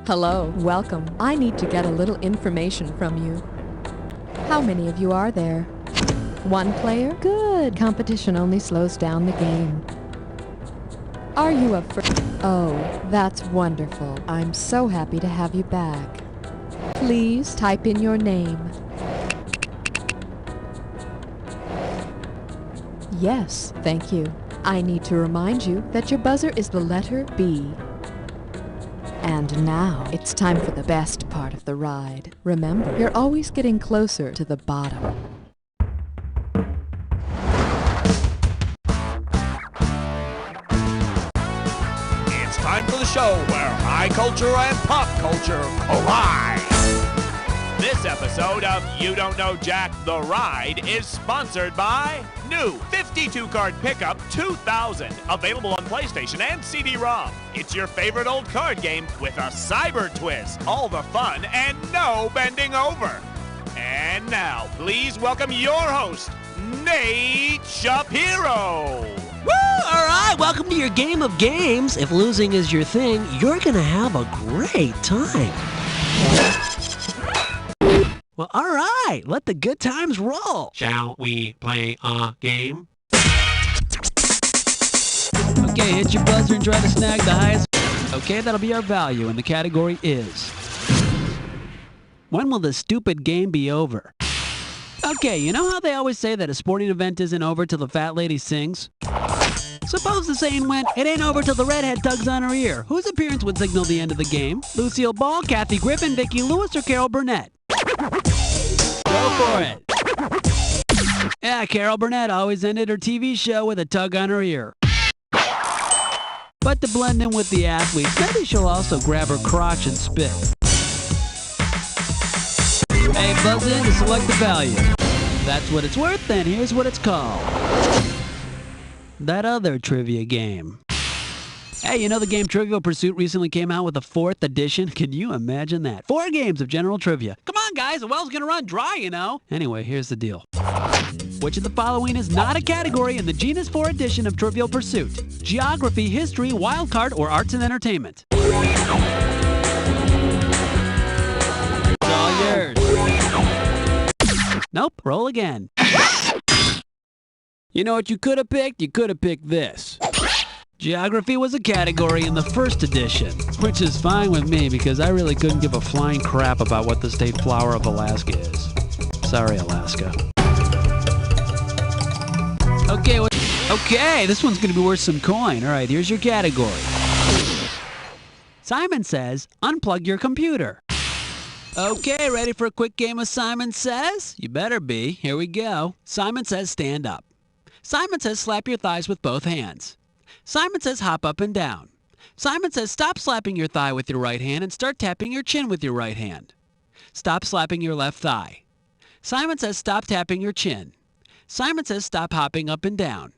Hello, welcome. I need to get a little information from you. How many of you are there? One player? Good. Competition only slows down the game. Are you a Oh, that's wonderful. I'm so happy to have you back. Please type in your name. Yes, thank you. I need to remind you that your buzzer is the letter B. And now, it's time for the best part of the ride. Remember, you're always getting closer to the bottom. It's time for the show where high culture and pop culture collide. This episode of You Don't Know Jack the Ride is sponsored by new 52-card pickup 2000, available on PlayStation and CD-ROM. It's your favorite old card game with a cyber twist, all the fun and no bending over. And now, please welcome your host, Nate Shapiro. Woo! All right, welcome to your game of games. If losing is your thing, you're gonna have a great time. Well, all right, let the good times roll. Shall we play a game? Okay, hit your buzzer and try to snag the highest. Okay, that'll be our value, and the category is... When will this stupid game be over? Okay, you know how they always say that a sporting event isn't over till the fat lady sings? Suppose the saying went, it ain't over till the redhead tugs on her ear. Whose appearance would signal the end of the game? Lucille Ball, Kathy Griffin, Vicki Lewis, or Carol Burnett? Go for it. Yeah, Carol Burnett always ended her TV show with a tug on her ear. But to blend in with the athletes, maybe she'll also grab her crotch and spit. Hey, buzz in to select the value. That's what it's worth, then here's what it's called. That other trivia game. Hey, you know the game Trivial Pursuit recently came out with a 4th edition? Can you imagine that? 4 games of general trivia. Come on, guys, the well's gonna run dry, you know. Anyway, here's the deal. Which of the following is not a category in the Genus 4 edition of Trivial Pursuit? Geography, history, wildcard, or arts and entertainment? It's all yours. Nope, roll again. You know what you could have picked? You could have picked this. Geography was a category in the 1st edition, which is fine with me because I really couldn't give a flying crap about what the state flower of Alaska is. Sorry, Alaska. Okay, this one's going to be worth some coin. All right, here's your category. Simon Says, unplug your computer. Okay, ready for a quick game of Simon Says? You better be. Here we go. Simon Says, stand up. Simon Says, slap your thighs with both hands. Simon Says, hop up and down. Simon Says, stop slapping your thigh with your right hand and start tapping your chin with your right hand. Stop slapping your left thigh. Simon Says, stop tapping your chin. Simon Says, stop hopping up and down.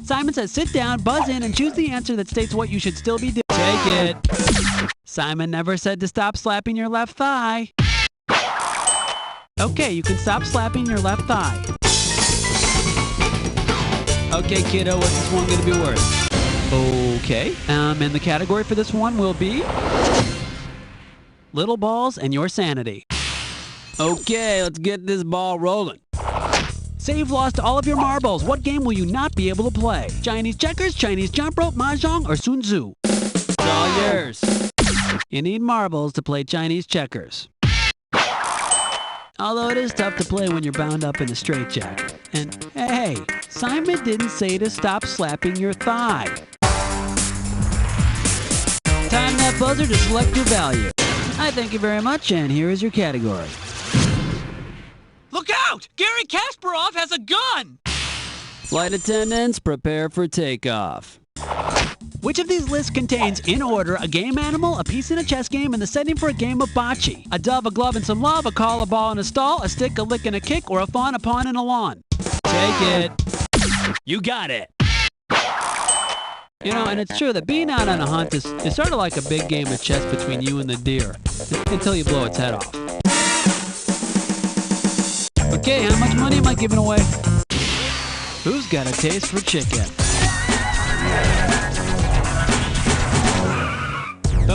Simon Says, sit down, buzz in, and choose the answer that states what you should still be doing. Take it. Simon never said to stop slapping your left thigh. Okay, you can stop slapping your left thigh. Okay, kiddo, what's this one going to be worth? Okay, and the category for this one will be Little Balls and Your Sanity. Okay, let's get this ball rolling. Say you've lost all of your marbles. What game will you not be able to play? Chinese checkers, Chinese jump rope, mahjong, or Sun Tzu? It's all yours. You need marbles to play Chinese checkers. Although it is tough to play when you're bound up in a straitjacket. And hey, Simon didn't say to stop slapping your thigh. Time that buzzer to select your value. I thank you very much, and here is your category. Look out! Gary Kasparov has a gun! Flight attendants, prepare for takeoff. Which of these lists contains, in order, a game animal, a piece in a chess game, and the setting for a game of bocce? A dove, a glove, and some love, a call, a ball, and a stall, a stick, a lick, and a kick, or a fawn, a pawn, and a lawn? Take it. You got it. You know, and it's true that being out on a hunt is sort of like a big game of chess between you and the deer, until you blow its head off. Okay, how much money am I giving away? Who's got a taste for chicken?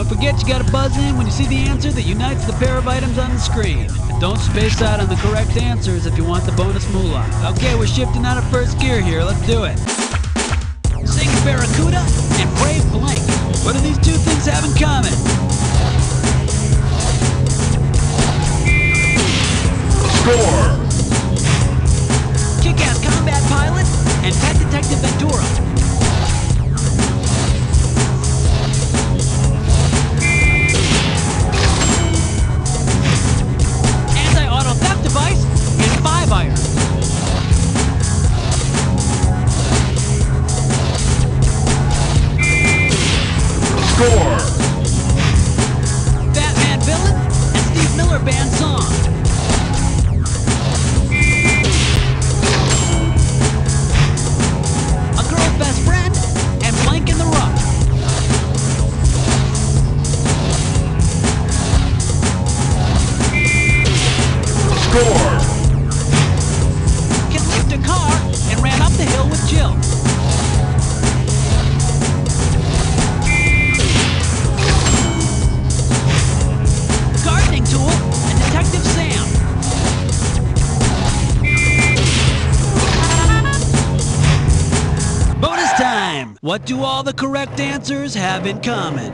Don't forget you gotta buzz in when you see the answer that unites the pair of items on the screen. And don't space out on the correct answers if you want the bonus moolah. Okay, we're shifting out of first gear here. Let's do it. Sing Barracuda and Brave Blank. What do these two things have in common? Score! Kick-Ass Combat Pilot and Pet Detective Ventura. Anti-auto theft device and 5-iron. Score! Batman Villain and Steve Miller Band song. A Girl's Best Friend and Blank in the Rough. Score! Can lift a car and ran up the hill with Jill. Gardening tool and Detective Sam. Bonus time! What do all the correct answers have in common?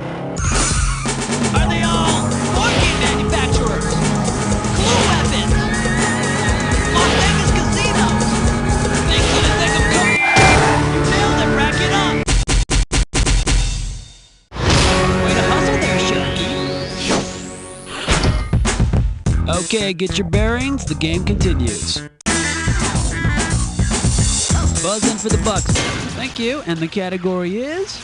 Are they all board game manufacturers? Clue weapons? Las Vegas casinos? Things that I think of cooking? You nailed it, rack it up! Way to hustle there, Sharky. Okay, get your bearings, the game continues. Buzz in for the bucks. Thank you, and the category is...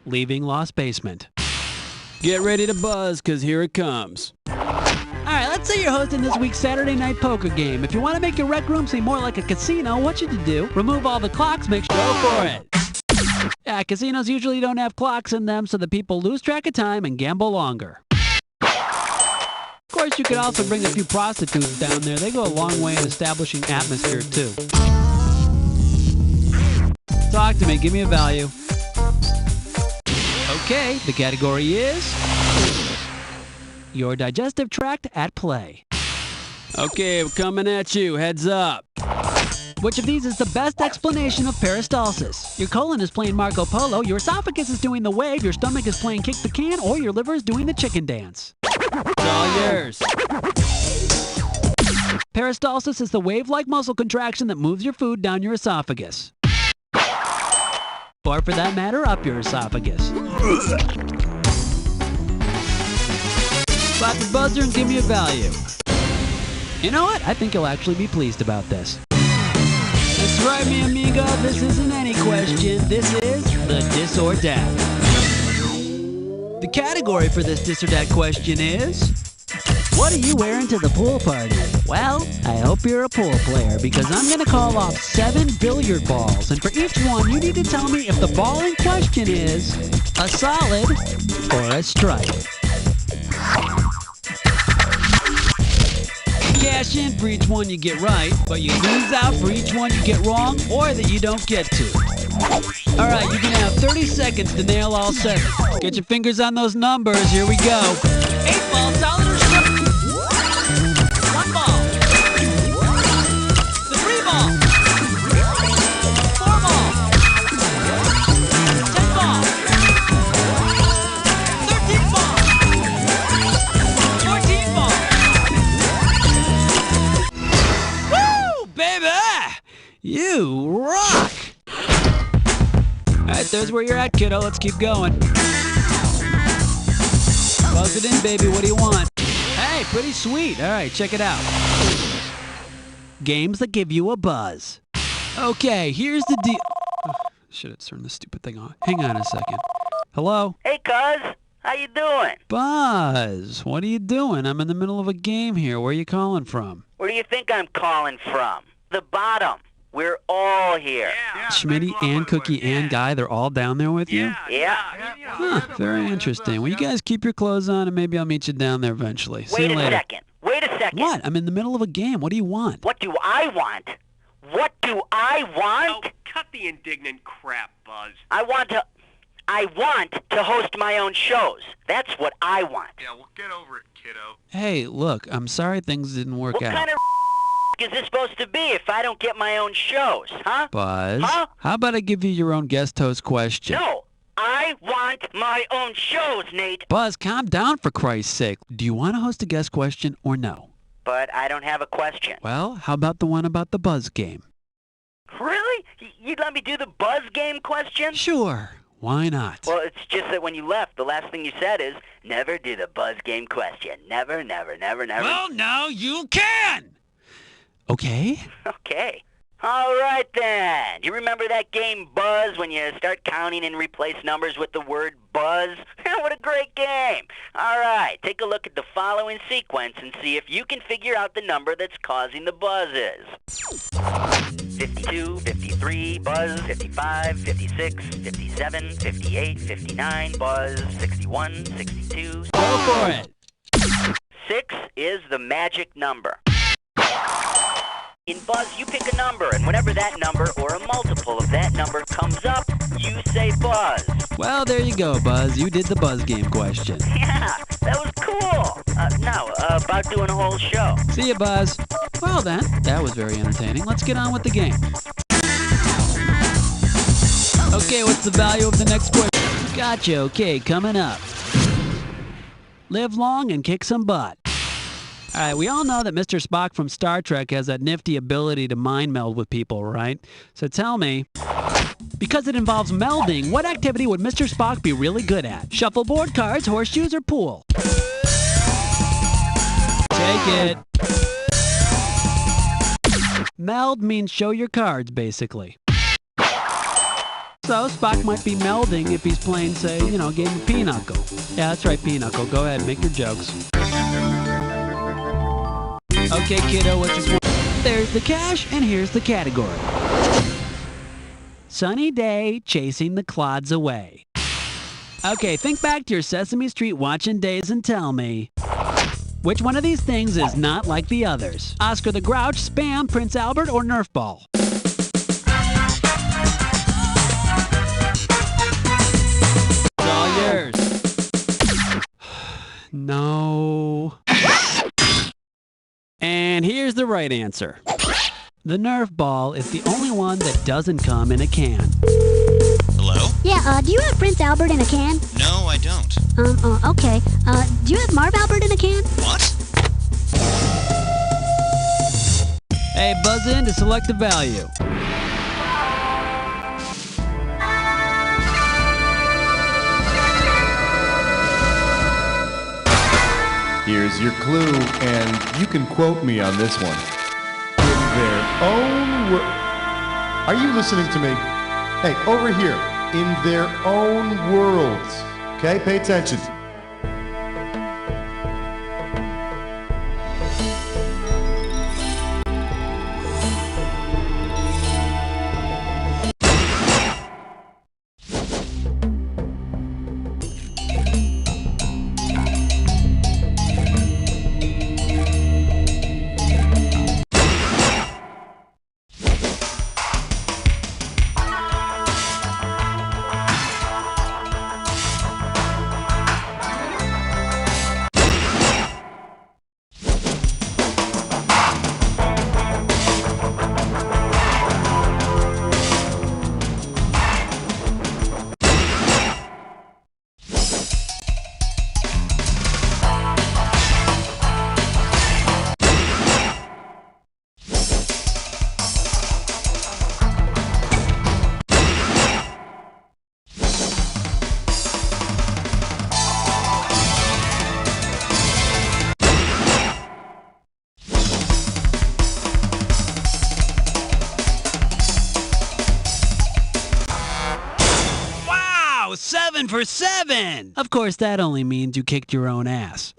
Leaving Lost Basement. Get ready to buzz, because here it comes. Alright, let's say you're hosting this week's Saturday night poker game. If you want to make your rec room seem more like a casino, what should you do? Remove all the clocks, make sure go for it. Yeah, casinos usually don't have clocks in them, so the people lose track of time and gamble longer. Of course, you could also bring a few prostitutes down there. They go a long way in establishing atmosphere, too. Talk to me. Give me a value. Okay, the category is... your digestive tract at play. Okay, we're coming at you. Heads up. Which of these is the best explanation of peristalsis? Your colon is playing Marco Polo, your esophagus is doing the wave, your stomach is playing kick the can, or your liver is doing the chicken dance. It's all yours. Peristalsis is the wave-like muscle contraction that moves your food down your esophagus. Or for that matter, up your esophagus. Slap the buzzer and give me a value. You know what? I think you'll actually be pleased about this. That's right, mi amigo. This isn't any question. This is the Dis or Dat. The category for this Dis or Dat question is... what are you wearing to the pool party? Well, I hope you're a pool player because I'm going to call off 7 billiard balls. And for each one, you need to tell me if the ball in question is a solid or a strike. Cash in for each one you get right, but you lose out for each one you get wrong or that you don't get to. All right, you can have 30 seconds to nail all 7. Get your fingers on those numbers. Here we go. 8 ball, solid or strike? 1 ball. The 3 ball. 4 ball. 10 ball. 13 ball. 14 ball. Woo, baby! You rock! All right, there's where you're at, kiddo. Let's keep going. Buzz it in, baby. What do you want? Hey, pretty sweet. All right, check it out. Games that give you a buzz. Okay, here's the deal. Should have turned this stupid thing on. Hang on a second. Hello? Hey, cuz. How you doing? Buzz, what are you doing? I'm in the middle of a game here. Where are you calling from? Where do you think I'm calling from? The bottom. We're all here. Schmitty and Cookie and Guy, they're all down there with you? Yeah. Huh, very interesting. Well, you guys keep your clothes on and maybe I'll meet you down there eventually. See Wait you a later. second. Wait a second. What? I'm in the middle of a game. What do you want? What do I want? What do I want? Oh, cut the indignant crap, Buzz. I want I want to host my own shows. That's what I want. Yeah, well, get over it, kiddo. Hey, look, I'm sorry things didn't work What out. kind of is this supposed to be if I don't get my own shows, huh? Buzz, Huh? how about I give you your own guest host question? No, I want my own shows, Nate. Buzz, calm down for Christ's sake. Do you want to host a guest question or no? But I don't have a question. Well, how about the one about the Buzz game? Really? You'd let me do the Buzz game question? Sure, why not? Well, it's just that when you left, the last thing you said is, never do the Buzz game question. Never, never, never, never. Well, now you can! Okay. Okay. All right, then. You remember that game Buzz when you start counting and replace numbers with the word buzz? What a great game. All right, take a look at the following sequence and see if you can figure out the number that's causing the buzzes. 52, 53, buzz, 55, 56, 57, 58, 59, buzz, 61, 62. Go for it. 6 is the magic number. In Buzz, you pick a number, and whenever that number or a multiple of that number comes up, you say Buzz. Well, there you go, Buzz. You did the Buzz game question. Yeah, that was cool. Now, about doing a whole show. See ya, Buzz. Well then, that was very entertaining. Let's get on with the game. Okay, what's the value of the next question? Gotcha, okay, coming up. Live long and kick some butt. All right, we all know that Mr. Spock from Star Trek has that nifty ability to mind meld with people, right? So tell me, because it involves melding, what activity would Mr. Spock be really good at? Shuffleboard, cards, horseshoes, or pool? Take it. Meld means show your cards, basically. So Spock might be melding if he's playing, say, a game of Pinochle. Yeah, that's right, Pinochle. Go ahead, make your jokes. Okay, kiddo, what's your point? There's the cash, and here's the category. Sunny day, chasing the clods away. Okay, think back to your Sesame Street watching days and tell me, which one of these things is not like the others? Oscar the Grouch, Spam, Prince Albert, or Nerf Ball? It's all yours. No. And here's the right answer. The Nerf ball is the only one that doesn't come in a can. Hello? Yeah, do you have Prince Albert in a can? No, I don't. Okay. Do you have Marv Albert in a can? What? Hey, buzz in to select the value. Here's your clue, and you can quote me on this one. In their own Are you listening to me? Hey, over here. In their own worlds. Okay, pay attention. Wow, 7 for 7! Of course, that only means you kicked your own ass.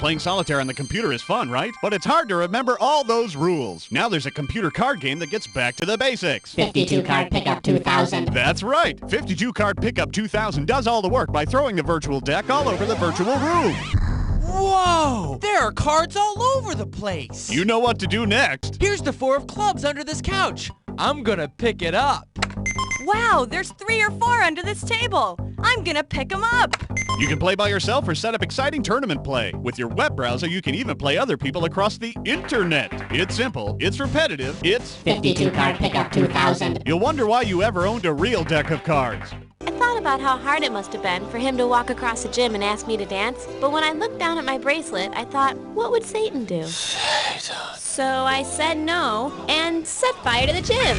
Playing solitaire on the computer is fun, right? But it's hard to remember all those rules. Now there's a computer card game that gets back to the basics. 52 Card Pickup 2000. That's right. 52 Card Pickup 2000 does all the work by throwing the virtual deck all over the virtual room. Whoa! There are cards all over the place. You know what to do next. Here's the 4 of clubs under this couch. I'm gonna pick it up. Wow, there's 3 or 4 under this table. I'm gonna pick them up. You can play by yourself or set up exciting tournament play. With your web browser, you can even play other people across the internet. It's simple, it's repetitive, it's 52 Card Pickup 2000. You'll wonder why you ever owned a real deck of cards. I thought about how hard it must have been for him to walk across the gym and ask me to dance, but when I looked down at my bracelet, I thought, what would Satan do? So I said no and set fire to the gym.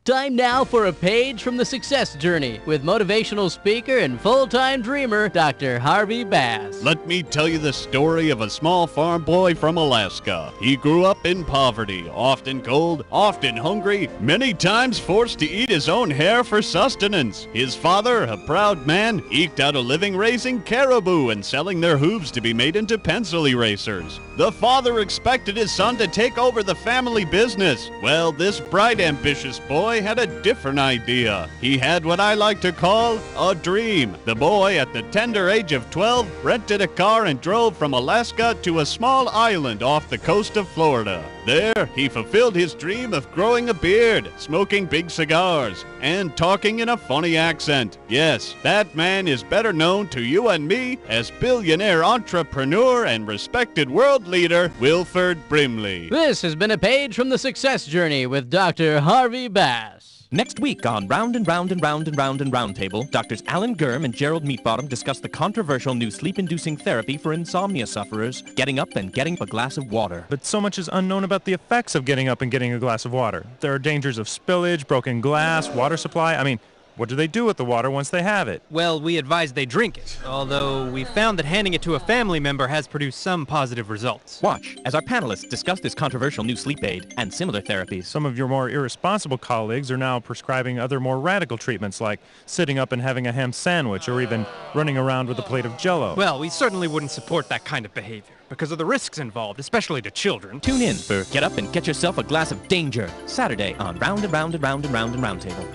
Time now for a page from the success journey with motivational speaker and full-time dreamer, Dr. Harvey Bass. Let me tell you the story of a small farm boy from Alaska. He grew up in poverty, often cold, often hungry, many times forced to eat his own hair for sustenance. His father, a proud man, eked out a living raising caribou and selling their hooves to be made into pencil erasers. The father expected his son to take over the family business. Well, this bright, ambitious boy had a different idea. He had what I like to call a dream. The boy, at the tender age of 12, rented a car and drove from Alaska to a small island off the coast of Florida. There, he fulfilled his dream of growing a beard, smoking big cigars, and talking in a funny accent. Yes, that man is better known to you and me as billionaire entrepreneur and respected world leader Wilford Brimley. This has been a page from the success journey with Dr. Harvey Bass. Next week on Round and Round and Round and Round and Round Table, Doctors Alan Gurm and Gerald Meatbottom discuss the controversial new sleep-inducing therapy for insomnia sufferers, getting up and getting a glass of water. But so much is unknown about the effects of getting up and getting a glass of water. There are dangers of spillage, broken glass, water supply. I mean, what do they do with the water once they have it? Well, we advise they drink it, although we found that handing it to a family member has produced some positive results. Watch as our panelists discuss this controversial new sleep aid and similar therapies. Some of your more irresponsible colleagues are now prescribing other more radical treatments like sitting up and having a ham sandwich or even running around with a plate of Jell-O. Well, we certainly wouldn't support that kind of behavior because of the risks involved, especially to children. Tune in for Get Up and Get Yourself a Glass of Danger, Saturday on Round and Round and Round and Round and Round Table.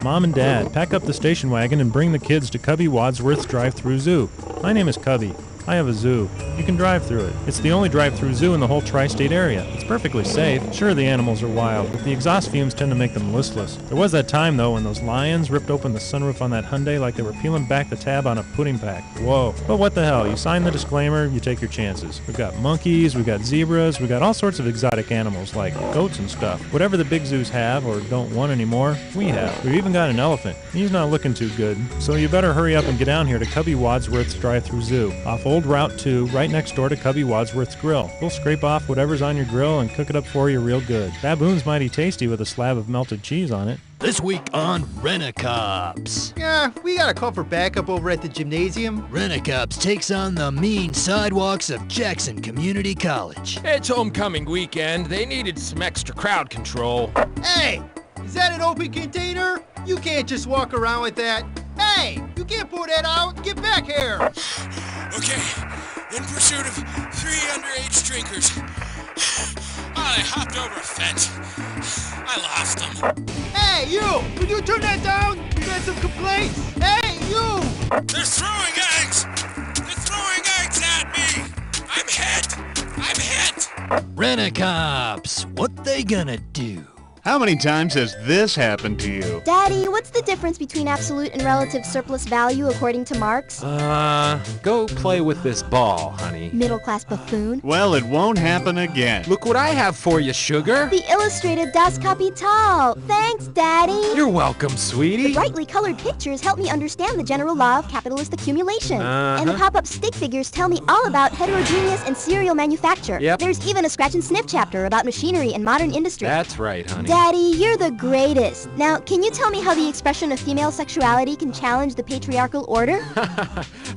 Mom and Dad, pack up the station wagon and bring the kids to Cubby Wadsworth's drive-through zoo. My name is Cubby. I have a zoo. You can drive through it. It's the only drive-through zoo in the whole tri-state area. It's perfectly safe. Sure, the animals are wild, but the exhaust fumes tend to make them listless. There was that time, though, when those lions ripped open the sunroof on that Hyundai like they were peeling back the tab on a pudding pack. Whoa. But what the hell? You sign the disclaimer, you take your chances. We've got monkeys, we've got zebras, we've got all sorts of exotic animals like goats and stuff. Whatever the big zoos have or don't want anymore, we have. We've even got an elephant. He's not looking too good, so you better hurry up and get down here to Cubby Wadsworth's drive-through zoo, off Old Route 2, right next door to Cubby Wadsworth's Grill. We'll scrape off whatever's on your grill and cook it up for you real good. Baboon's mighty tasty with a slab of melted cheese on it. This week on Rent-A-Cops. Yeah, we got a call for backup over at the gymnasium. Rent-A-Cops takes on the mean sidewalks of Jackson Community College. It's homecoming weekend. They needed some extra crowd control. Hey, is that an open container? You can't just walk around with that. Hey, you can't pull that out. Get back here. Okay, in pursuit of 3 underage drinkers. Oh, they hopped over a fence. I lost them. Hey, you! Would you turn that down? You got some complaints. Hey, you! They're throwing eggs! They're throwing eggs at me! I'm hit! I'm hit! Rent-A-Cops, what they gonna do? How many times has this happened to you? Daddy, what's the difference between absolute and relative surplus value according to Marx? Go play with this ball, honey. Middle-class buffoon. Well, it won't happen again. Look what I have for you, sugar. The illustrated Das Kapital. Thanks, Daddy. You're welcome, sweetie. The brightly colored pictures help me understand the general law of capitalist accumulation. And the pop-up stick figures tell me all about heterogeneous and serial manufacture. Yep. There's even a scratch and sniff chapter about machinery and modern industry. That's right, honey. Daddy, you're the greatest. Now, can you tell me how the expression of female sexuality can challenge the patriarchal order?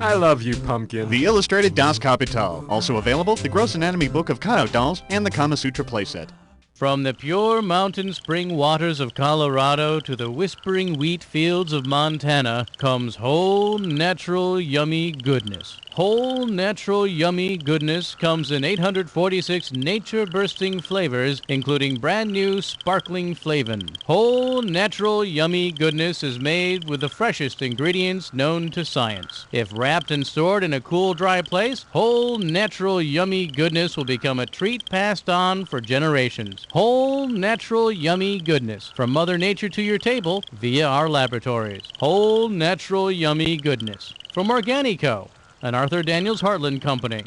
I love you, pumpkin. The illustrated Das Kapital. Also available, the Gross Anatomy Book of Cutout Dolls and the Kama Sutra playset. From the pure mountain spring waters of Colorado to the whispering wheat fields of Montana comes whole, natural, yummy goodness. Whole, natural, yummy goodness comes in 846 nature-bursting flavors, including brand new sparkling flavin. Whole, natural, yummy goodness is made with the freshest ingredients known to science. If wrapped and stored in a cool, dry place, whole, natural, yummy goodness will become a treat passed on for generations. Whole, natural, yummy goodness from Mother Nature to your table via our laboratories. Whole, natural, yummy goodness from Organico, an Arthur Daniels Heartland company.